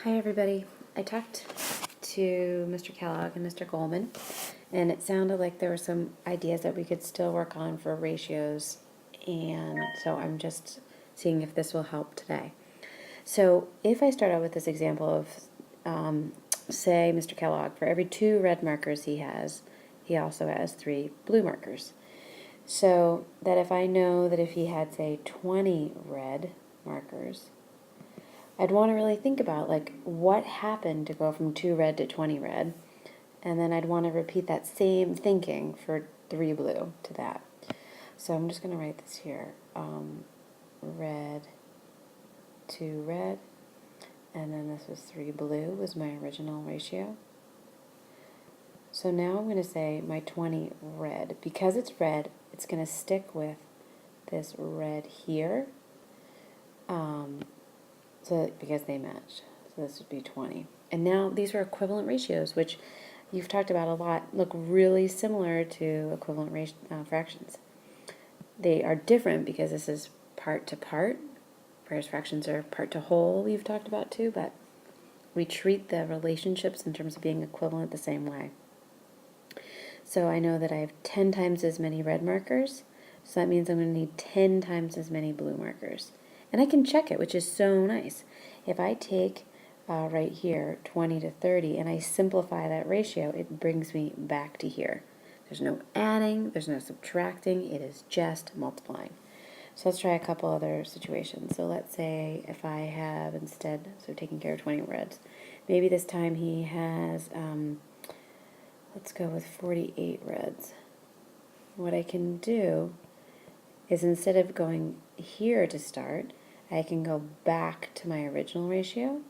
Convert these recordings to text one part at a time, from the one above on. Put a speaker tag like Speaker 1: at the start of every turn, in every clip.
Speaker 1: Hi everybody. I talked to Mr. Kellogg and Mr. Goldman, and it sounded like there were some ideas that we could still work on for ratios, and so I'm just seeing if this will help today. So if I start out with this example of, say, Mr. Kellogg, for every 2 red markers he has, he also has 3 blue markers. So that if I know that if he had, say, 20 red markers, I'd want to really think about, like, what happened to go from 2 red to 20 red, and then I'd want to repeat that same thinking for 3 blue to that. So I'm just going to write this here. Red, 2 red, and then this was 3 blue was my original ratio. So now I'm going to say my 20 red. Because it's red, it's going to stick with this red here. So because they match. So this would be 20. And now these are equivalent ratios, which you've talked about a lot, look really similar to equivalent fractions. They are different because this is part to part, whereas fractions are part to whole, we've talked about too, but we treat the relationships in terms of being equivalent the same way. So I know that I have 10 times as many red markers, so that means I'm going to need 10 times as many blue markers. And I can check it, which is so nice. If I take right here 20 to 30 and I simplify that ratio, it brings me back to here. There's no adding, there's no subtracting, it is just multiplying. So let's try a couple other situations. So let's say if I have instead, so taking care of 20 reds, maybe this time he has, let's go with 48 reds. What I can do is instead of going here to start, I can go back to my original ratio.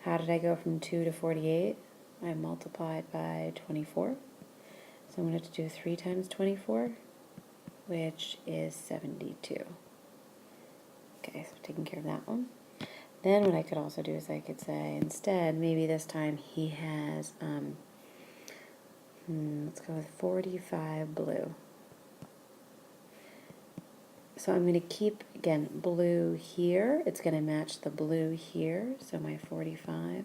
Speaker 1: How did I go from 2 to 48? I multiplied by 24. So I'm going to do 3 times 24, which is 72. Okay, so taking care of that one. Then what I could also do is I could say instead, maybe this time he has, let's go with 45 blue. So I'm going to keep, again, blue here. It's going to match the blue here, so my 45.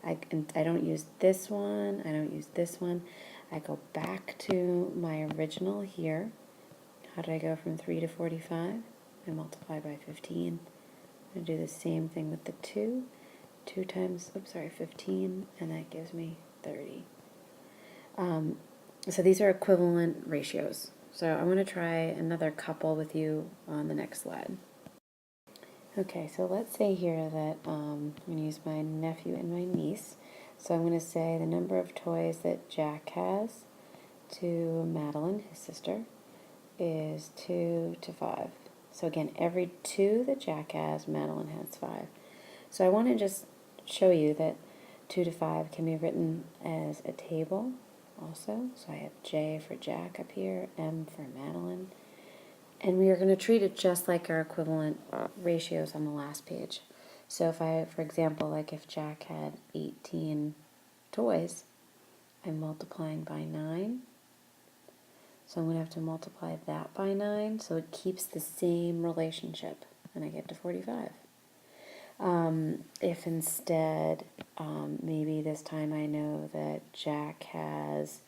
Speaker 1: I don't use this one. I don't use this one. I go back to my original here. How did I go from 3 to 45? I multiply by 15. I'm going to do the same thing with the 2. 2 times, 15, and that gives me 30. So these are equivalent ratios. So I want to try another couple with you on the next slide. Okay, so let's say here that I'm going to use my nephew and my niece. So I'm going to say the number of toys that Jack has to Madeline, his sister, is 2 to 5. So again, every 2 that Jack has, Madeline has 5. So I want to just show you that 2 to 5 can be written as a table also. So I have J for Jack up here, M for Madeline. And we are going to treat it just like our equivalent ratios on the last page. So if I, for example, like if Jack had 18 toys, I'm multiplying by 9. So I'm going to have to multiply that by 9, so it keeps the same relationship, and I get to 45. If instead, maybe this time I know that Jack has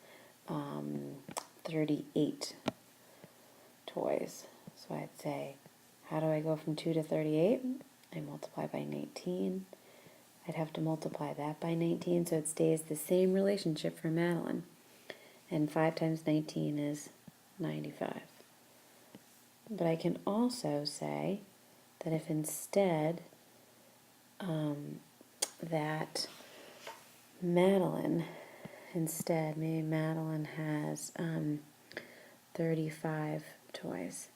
Speaker 1: 38 toys. So I'd say, how do I go from 2 to 38? I multiply by 19. I'd have to multiply that by 19, so it stays the same relationship for Madeline. And 5 times 19 is 95. But I can also say that if instead that Madeline, maybe Madeline has 35 toys.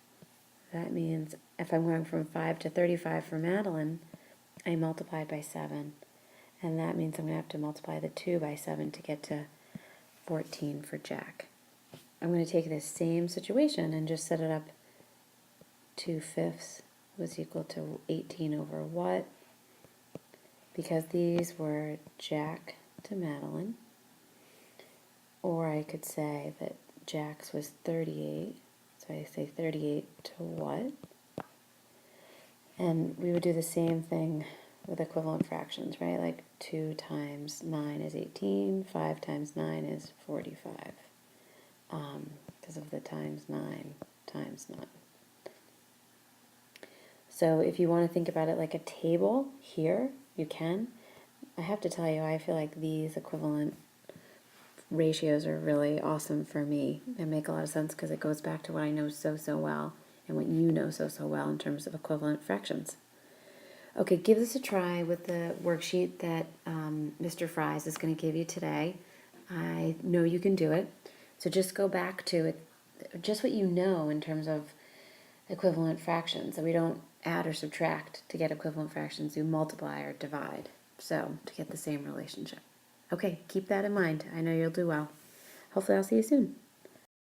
Speaker 1: That means if I'm going from 5 to 35 for Madeline, I multiply by 7. And that means I'm going to have to multiply the 2 by 7 to get to 14 for Jack. I'm going to take this same situation and just set it up 2/5 was equal to 18 over what? Because these were Jack to Madeline. Or I could say that Jack's was 38. So I say 38 to what? And we would do the same thing with equivalent fractions, right? Like 2 times 9 is 18, 5 times 9 is 45, because of the times 9 times 9. So if you want to think about it like a table here, you can. I have to tell you, I feel like these equivalent ratios are really awesome for me and make a lot of sense because it goes back to what I know so well and what you know so well in terms of equivalent fractions. Okay, give this a try with the worksheet that Mr. Fries is going to give you today. I know you can do it. So just go back to it, just what you know in terms of equivalent fractions. So we don't add or subtract to get equivalent fractions, we multiply or divide. So to get the same relationship. Okay, keep that in mind. I know you'll do well. Hopefully I'll see you soon.